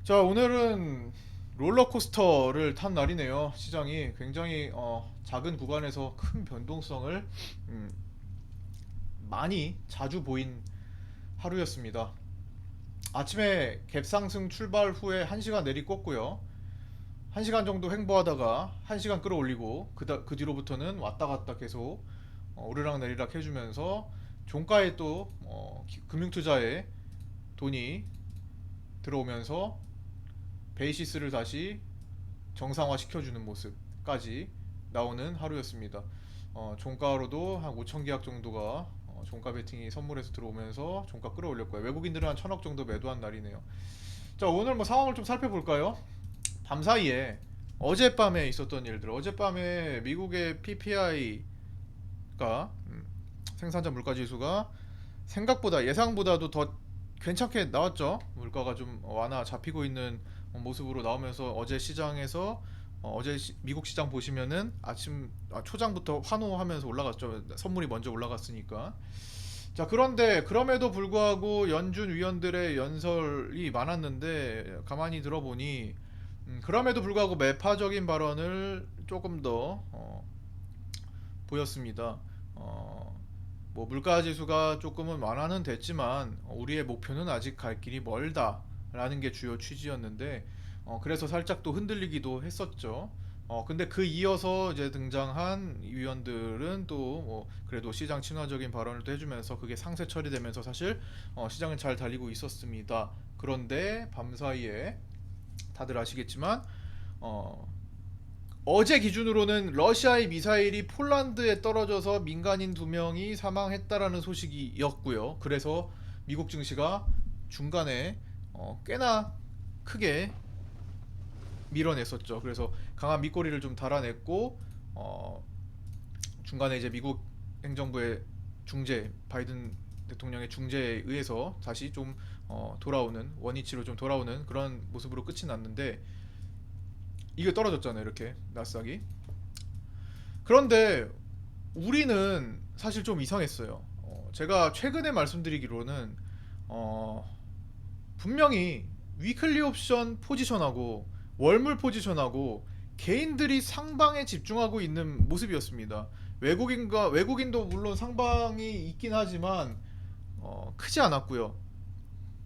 자, 오늘은 롤러코스터를 탄 날이네요. 시장이 굉장히 작은 구간에서 큰 변동성을 음, 많이 자주 보인 하루였습니다. 아침에 갭상승 출발 후에 1시간 내리꽂고요. 1시간 정도 횡보하다가 1시간 끌어올리고 그 뒤로부터는 왔다 갔다 계속 오르락 내리락 해주면서 종가에 또 금융투자에 돈이 들어오면서 베이시스를 다시 정상화 시켜주는 모습까지 나오는 하루였습니다. 종가로도 한 5천 계약 정도가 종가 베팅이 선물해서 들어오면서 종가 끌어올렸 고요. 외국인들은 한 1,000억 정도 매도한 날이네요. 자, 오늘 뭐 상황을 좀 살펴볼까요? 밤 사이에 어젯밤에 있었던 일들. 어젯밤에 미국의 PPI가 생산자 물가 지수가 생각보다 예상보다도 더 괜찮게 나왔죠. 물가가 좀 완화 잡히고 있는 모습으로 나오면서 어제 시장에서 미국 시장 보시면은 초장부터 환호하면서 올라갔죠. 선물이 먼저 올라갔으니까. 자, 그런데 그럼에도 불구하고 연준 위원들의 연설이 많았는데 가만히 들어보니 그럼에도 불구하고 매파적인 발언을 조금 더 보였습니다. 어, 뭐 물가 지수가 조금은 완화는 됐지만 우리의 목표는 아직 갈 길이 멀다라는 게 주요 취지였는데 그래서 살짝 또 흔들리기도 했었죠. 근데 그 이어서 이제 등장한 위원들은 또 뭐 그래도 시장 친화적인 발언을 또 해주면서 그게 상세 처리되면서 사실 시장은 잘 달리고 있었습니다. 그런데 밤 사이에 다들 아시겠지만 어, 어제 기준으로는 러시아의 미사일이 폴란드에 떨어져서 민간인 2명이 사망했다라는 소식이었고요. 그래서 미국 증시가 중간에 꽤나 크게 밀어냈었죠. 그래서 강한 밑거리를 좀 달아냈고 어, 중간에 이제 미국 행정부의 중재, 바이든 대통령의 중재에 의해서 다시 좀 돌아오는 원위치로 좀 돌아오는 그런 모습으로 끝이 났는데 이게 떨어졌잖아요. 이렇게 나스닥이. 그런데 우리는 사실 좀 이상했어요. 제가 최근에 말씀드리기로는 어, 분명히 위클리 옵션 포지션하고 월물 포지션하고 개인들이 상방에 집중하고 있는 모습이었습니다. 외국인도 물론 상방이 있긴 하지만 크지 않았고요.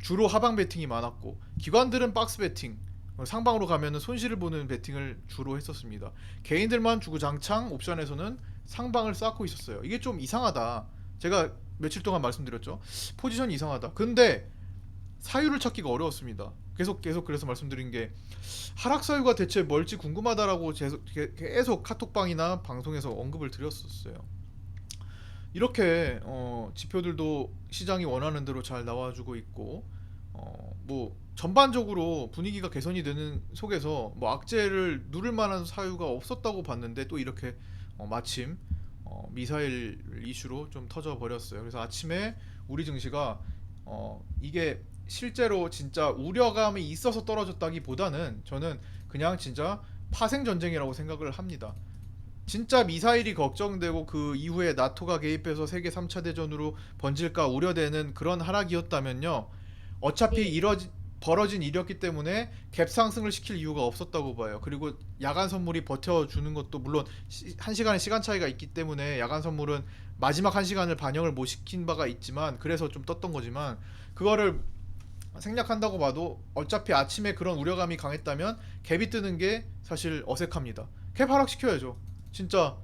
주로 하방 베팅이 많았고 기관들은 박스 베팅 상방으로 가면은 손실을 보는 베팅을 주로 했었습니다. 개인들만 주구장창 옵션에서는 상방을 쌓고 있었어요. 이게 좀 이상하다. 제가 며칠 동안 말씀드렸죠. 포지션이 이상하다. 근데 사유를 찾기가 어려웠습니다. 계속 그래서 말씀드린 게 하락 사유가 대체 뭘지 궁금하다라고 계속 카톡방이나 방송에서 언급을 드렸었어요. 이렇게 지표들도 시장이 원하는 대로 잘 나와주고 있고 뭐 전반적으로 분위기가 개선이 되는 속에서 뭐 악재를 누를 만한 사유가 없었다고 봤는데 또 이렇게 마침 미사일 이슈로 좀 터져 버렸어요. 그래서 아침에 우리 증시가 이게 실제로 진짜 우려감이 있어서 떨어졌다기보다는 저는 그냥 진짜 파생 전쟁이라고 생각을 합니다. 진짜 미사일이 걱정되고 그 이후에 나토가 개입해서 세계 3차 대전으로 번질까 우려되는 그런 하락이었다면요. 어차피 벌어진 일이었기 때문에 갭 상승을 시킬 이유가 없었다고 봐요. 그리고 야간 선물이 버텨주는 것도 물론 1시간의 시간 차이가 있기 때문에 야간 선물은 마지막 1시간을 반영을 못 시킨 바가 있지만 그래서 좀 떴던 거지만 그거를 생략한다고 봐도 어차피 아침에 그런 우려감이 강했다면 갭이 뜨는 게 사실 어색합니다. 갭 하락시켜야죠. 진짜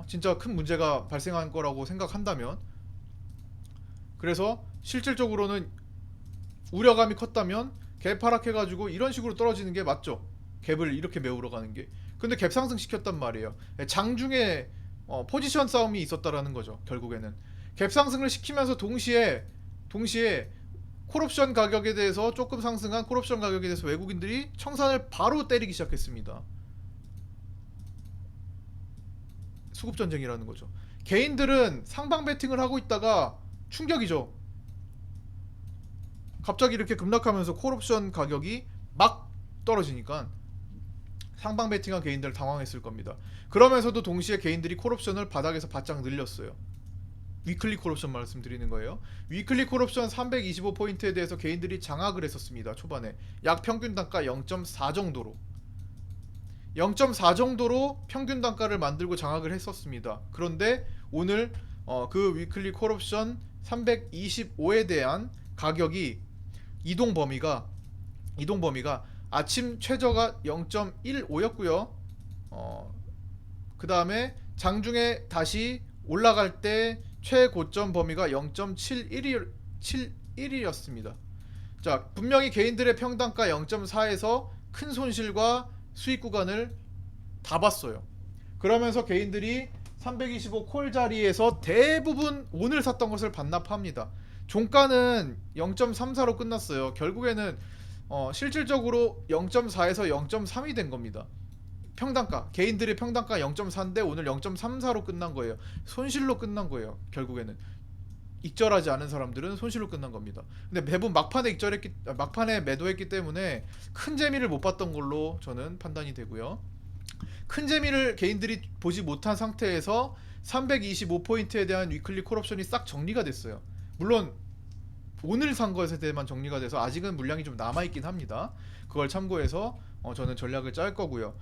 진짜 큰 문제가 발생한 거라고 생각한다면 그래서 실질적으로는 우려감이 컸다면 갭 하락해가지고 이런 식으로 떨어지는 게 맞죠. 갭을 이렇게 메우러 가는 게. 근데 갭 상승 시켰단 말이에요. 장중에 포지션 싸움이 있었다라는 거죠. 결국에는 갭 상승을 시키면서 동시에 콜옵션 가격에 대해서 조금 상승한 콜옵션 가격에 대해서 외국인들이 청산을 바로 때리기 시작했습니다. 수급 전쟁이라는 거죠. 개인들은 상방 베팅을 하고 있다가 충격이죠. 갑자기 이렇게 급락하면서 콜옵션 가격이 막 떨어지니까 상방 베팅한 개인들 당황했을 겁니다. 그러면서도 동시에 개인들이 콜옵션을 바닥에서 바짝 늘렸어요. 위클리 콜옵션 말씀드리는 거예요. 위클리 콜옵션 325포인트에 대해서 개인들이 장악을 했었습니다. 초반에 약 평균 단가 0.4 정도로 0.4 정도로 평균 단가를 만들고 장악을 했었습니다. 그런데 오늘 그 위클리 콜옵션 325에 대한 가격이 이동 범위가 아침 최저가 0.15였고요. 그 다음에 장중에 다시 올라갈 때 최고점 범위가 0.71이었습니다. 자, 분명히 개인들의 평단가 0.4에서 큰 손실과 수익 구간을 다 봤어요. 그러면서 개인들이 325 콜 자리에서 대부분 오늘 샀던 것을 반납합니다. 종가는 0.34로 끝났어요. 결국에는 실질적으로 0.4에서 0.3이 된 겁니다. 평단가, 개인들의 평단가 0.4인데 오늘 0.34로 끝난 거예요. 손실로 끝난 거예요. 결국에는 익절하지 않은 사람들은 손실로 끝난 겁니다. 근데 대부분 막판에 매도했기 때문에 큰 재미를 못 봤던 걸로 저는 판단이 되고요. 큰 재미를 개인들이 보지 못한 상태에서 325포인트에 대한 위클리 콜옵션이 싹 정리가 됐어요. 물론 오늘 산 것에 대해만 정리가 돼서 아직은 물량이 좀 남아있긴 합니다. 그걸 참고해서 저는 전략을 짤 거고요.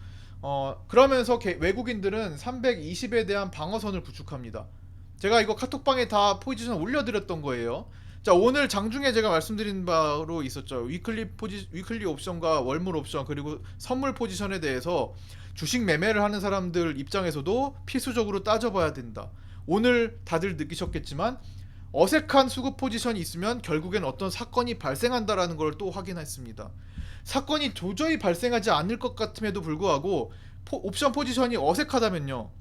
그러면서 외국인들은 320에 대한 방어선을 구축합니다. 제가 이거 카톡방에 다 포지션 올려드렸던 거예요. 자, 오늘 장중에 제가 말씀드린 바로 있었죠. 위클리 옵션과 월물 옵션 그리고 선물 포지션에 대해서 주식 매매를 하는 사람들 입장에서도 필수적으로 따져봐야 된다. 오늘 다들 느끼셨겠지만 어색한 수급 포지션이 있으면 결국엔 어떤 사건이 발생한다라는 걸 또 확인했습니다. 사건이 도저히 발생하지 않을 것 같음에도 불구하고 옵션 포지션이 어색하다면요,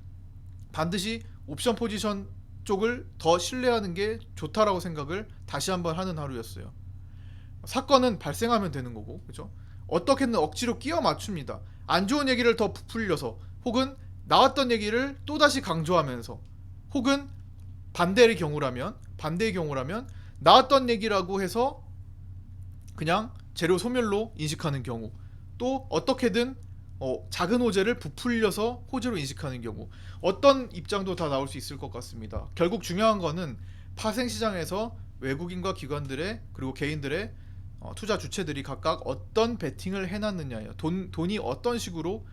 반드시 옵션 포지션 쪽을 더 신뢰하는 게 좋다라고 생각을 다시 한번 하는 하루였어요. 사건은 발생하면 되는 거고, 그죠? 어떻게든 억지로 끼워 맞춥니다. 안 좋은 얘기를 더 부풀려서, 혹은 나왔던 얘기를 또다시 강조하면서, 혹은 반대의 경우라면 나왔던 얘기라고 해서 그냥 재료 소멸로 인식하는 경우, 또 어떻게든 작은 호재를 부풀려서 호재로 인식하는 경우, 어떤 입장도 다 나올 수 있을 것 같습니다. 결국 중요한 거는 파생시장에서 외국인과 기관들의 그리고 개인들의 투자 주체들이 각각 어떤 베팅을 해놨느냐예요. 돈이 어떤 식으로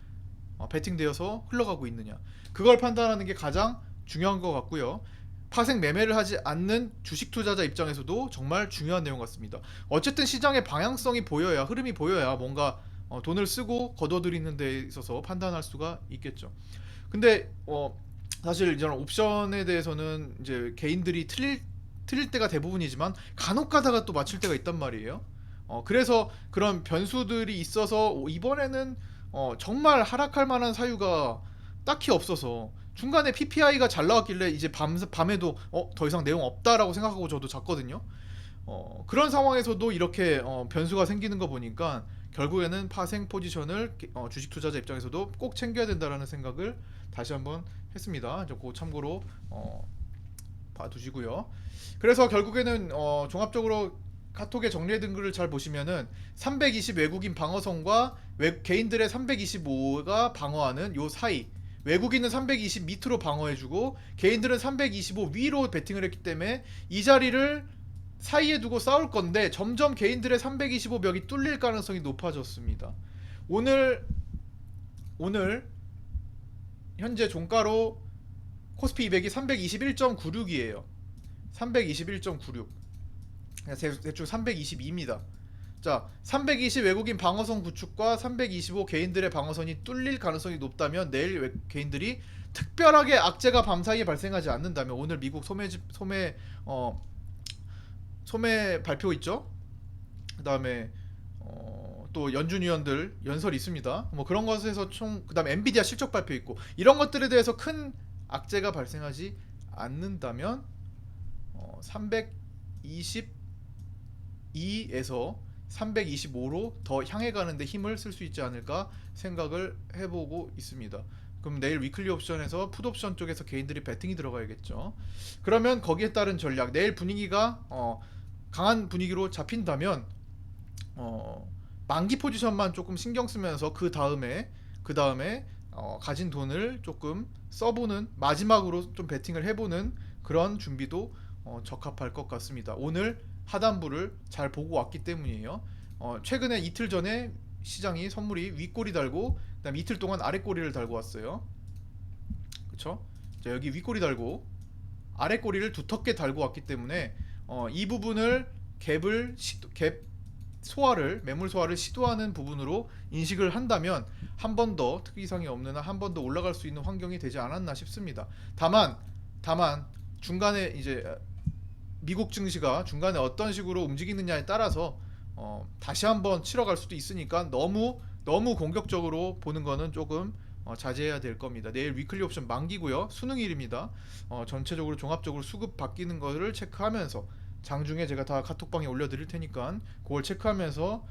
베팅되어서 흘러가고 있느냐, 그걸 판단하는 게 가장 중요한 것 같고요. 파생 매매를 하지 않는 주식 투자자 입장에서도 정말 중요한 내용 같습니다. 어쨌든 시장의 방향성이 보여야, 흐름이 보여야 뭔가 돈을 쓰고 거둬들이는 데 있어서 판단할 수가 있겠죠. 근데 사실 이제 옵션에 대해서는 이제 개인들이 틀릴 때가 대부분이지만 간혹 가다가 또 맞출 때가 있단 말이에요. 그래서 그런 변수들이 있어서 이번에는 정말 하락할 만한 사유가 딱히 없어서 중간에 PPI가 잘 나왔길래 이제 밤에도 더 이상 내용 없다라고 생각하고 저도 잤거든요. 그런 상황에서도 이렇게 변수가 생기는 거 보니까 결국에는 파생 포지션을 주식 투자자 입장에서도 꼭 챙겨야 된다라는 생각을 다시 한번 했습니다. 그 참고로 봐두시고요. 그래서 결국에는 종합적으로 카톡에 정리해둔 글을 잘 보시면은 320 외국인 방어선과 개인들의 325가 방어하는 요 사이, 외국인은 320 밑으로 방어해주고 개인들은 325 위로 베팅을 했기 때문에 이 자리를 사이에 두고 싸울 건데 점점 개인들의 325 벽이 뚫릴 가능성이 높아졌습니다. 오늘 현재 종가로 코스피 200이 321.96이에요. 321.96. 대충 322입니다. 자, 320 외국인 방어선 구축과 325 개인들의 방어선이 뚫릴 가능성이 높다면 내일 개인들이 특별하게 악재가 밤사이에 발생하지 않는다면, 오늘 미국 소매 발표 있죠? 그 다음에 또 연준 위원들 연설이 있습니다. 뭐 그런 것에서 그 다음에 엔비디아 실적 발표 있고, 이런 것들에 대해서 큰 악재가 발생하지 않는다면 322에서 325로 더 향해 가는데 힘을 쓸 수 있지 않을까 생각을 해보고 있습니다. 그럼 내일 위클리 옵션에서 풋옵션 쪽에서 개인들이 베팅이 들어가야겠죠. 그러면 거기에 따른 전략, 내일 분위기가 강한 분위기로 잡힌다면 만기 포지션만 조금 신경 쓰면서 그 다음에 가진 돈을 조금 써보는, 마지막으로 좀 베팅을 해보는 그런 준비도 적합할 것 같습니다. 오늘 하단부를 잘 보고 왔기 때문이에요. 최근에 이틀 전에 시장이 선물이 윗꼬리 달고 그다음 이틀 동안 아랫꼬리를 달고 왔어요. 그쵸? 자, 여기 윗꼬리 달고 아랫꼬리를 두텁게 달고 왔기 때문에 이 부분을 갭 소화를 매물 소화를 시도하는 부분으로 인식을 한다면 한 번 더 특이사항이 없는 한 한 번 더 올라갈 수 있는 환경이 되지 않았나 싶습니다. 다만 중간에 이제 미국 증시가 중간에 어떤 식으로 움직이느냐에 따라서 다시 한번 치러 갈 수도 있으니까 너무 공격적으로 보는 거는 조금 자제해야 될 겁니다. 내일 위클리 옵션 만기고요. 수능일입니다. 전체적으로 종합적으로 수급 바뀌는 거를 체크하면서 장중에 제가 다 카톡방에 올려드릴 테니까 그걸 체크하면서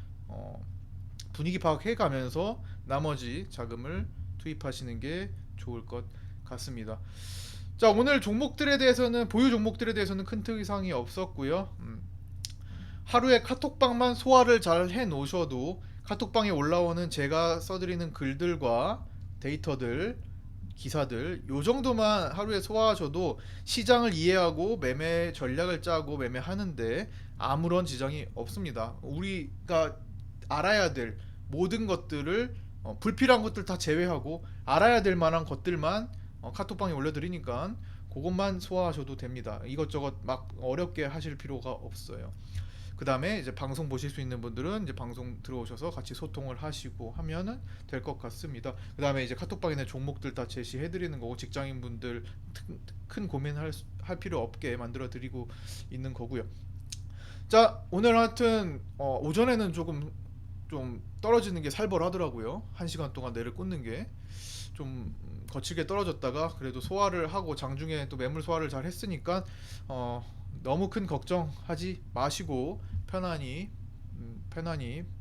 분위기 파악해 가면서 나머지 자금을 투입하시는 게 좋을 것 같습니다. 자, 오늘 종목들에 대해서는 보유 종목들에 대해서는 큰 특이사항이 없었고요. 하루에 카톡방만 소화를 잘 해놓으셔도 카톡방에 올라오는 제가 써드리는 글들과 데이터들, 기사들 요 정도만 하루에 소화하셔도 시장을 이해하고 매매 전략을 짜고 매매하는데 아무런 지장이 없습니다. 우리가 알아야 될 모든 것들을 불필요한 것들 다 제외하고 알아야 될 만한 것들만 카톡방에 올려드리니까 그것만 소화하셔도 됩니다. 이것저것 막 어렵게 하실 필요가 없어요. 그 다음에 이제 방송 보실 수 있는 분들은 이제 방송 들어오셔서 같이 소통을 하시고 하면은 될 것 같습니다. 그 다음에 이제 카톡방에 종목들 다 제시해드리는 거고 직장인분들 큰 고민할 필요 없게 만들어 드리고 있는 거고요. 자, 오늘 하여튼 오전에는 조금 좀 떨어지는 게 살벌하더라고요. 1시간 동안 내를 꽂는 게 좀 거칠게 떨어졌다가 그래도 소화를 하고 장중에 또 매물 소화를 잘 했으니까 너무 큰 걱정하지 마시고 편안히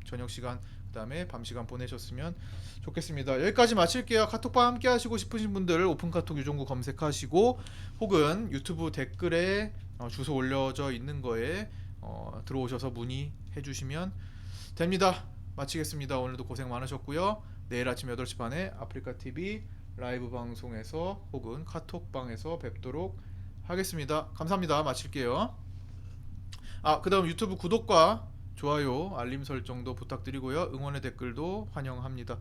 저녁 시간 그다음에 밤 시간 보내셨으면 좋겠습니다. 여기까지 마칠게요. 카톡방 함께 하시고 싶으신 분들 오픈 카톡 유종구 검색하시고 혹은 유튜브 댓글에 주소 올려져 있는 거에 들어오셔서 문의해 주시면 됩니다. 마치겠습니다. 오늘도 고생 많으셨고요. 내일 아침 8시 반에 아프리카TV 라이브 방송에서 혹은 카톡방에서 뵙도록 하겠습니다. 감사합니다. 마칠게요. 그 다음 유튜브 구독과 좋아요, 알림 설정도 부탁드리고요. 응원의 댓글도 환영합니다.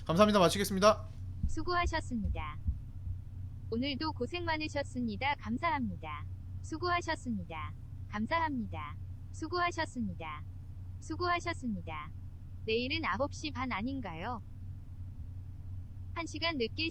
감사합니다. 마치겠습니다. 수고하셨습니다. 오늘도 고생 많으셨습니다. 감사합니다. 수고하셨습니다. 감사합니다. 수고하셨습니다. 수고하셨습니다. 내일은 9시 반 아닌가요? 1시간 늦게